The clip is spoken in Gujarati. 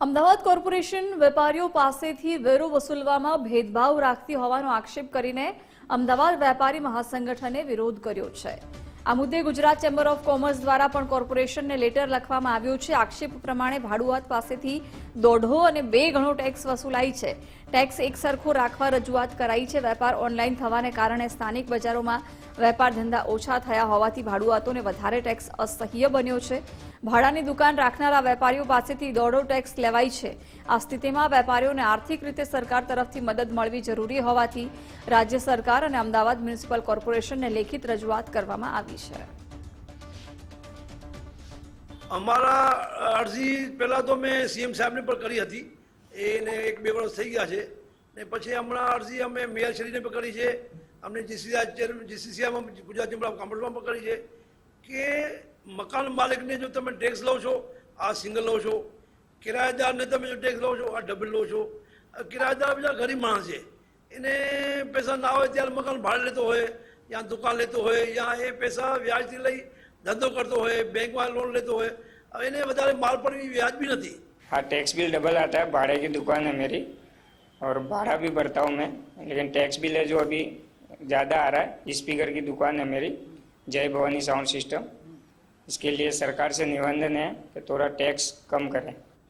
અમદાવાદ કોર્પોરેશન વેપારીઓ પાસેથી વેરો વસૂલવામાં ભેદભાવ રાખતી હોવાનો આક્ષેપ કરીને અમદાવાદ વેપારી મહાસંગઠને વિરોધ કર્યો છે। આ મુદ્દે ગુજરાત ચેમ્બર ઓફ કોમર્સ દ્વારા પણ કોર્પોરેશનને લેટર લખવામાં આવ્યો છે। આક્ષેપ પ્રમાણે ભાડુઆત પાસેથી 1.5 અને 2 ગણો ટેક્સ વસૂલાય છે। ટેક્સ એકસરખો રાખવા રજૂઆત કરાઈ છે। વેપાર ઓનલાઈન થવાને કારણે સ્થાનિક બજારોમાં વેપાર ધંધા ઓછા થયા હોવાથી ભાડુઆતોને વધારે ટેક્સ અસહ્ય બન્યો છે। ભાડાની દુકાન રાખનારા વેપારીઓ પાસેથી 1.5 ટેક્સ લેવાય છે। આ સ્થિતિમાં વેપારીઓને આર્થિક રીતે સરકાર તરફથી મદદ મળવી જરૂરી હોવાથી રાજ્ય સરકાર અને અમદાવાદ મ્યુનિસિપલ કોર્પોરેશનને લેખિત રજૂઆત કરવામાં આવી છે। અમારા અરજી પહેલા તો મેં સીએમ સાહેબને પણ કરી હતી, એને 1-2 વર્ષ થઈ ગયા છે ને પછી હમણાં અરજી અમે મેયરશ્રીને પણ કરી છે, અમને જીસીસીઆઈમાં ગુજરાત ચેમ્બર ઓફ કોમર્સમાં પણ કરી છે કે મકાન માલિકને જો તમે ટેક્સ લો છો આ સિંગલ લો છો, કિરાયેદારને તમે જો ટેક્સ લો છો આ ડબલ લો છો। કિરાયેદાર બીજા ગરીબ માણસ છે, એને પૈસા ના હોય ત્યારે મકાન ભાડે લેતો હોય યા દુકાન લેતો હોય યા એ પૈસા વ્યાજથી લઈ ધંધો करतो હોય, बैंक में लोन लेते हुए, अब इन्हें વધારે माल पर भी ब्याज भी नहीं। हाँ, टैक्स बिल डबल आता है। भाड़े की दुकान है मेरी और भाड़ा भी भरता हूँ मैं, लेकिन टैक्स बिल है जो अभी ज़्यादा आ रहा है। स्पीकर की दुकान है मेरी, जय भवानी साउंड सिस्टम। इसके लिए सरकार से निवेदन है कि थोड़ा टैक्स कम करें।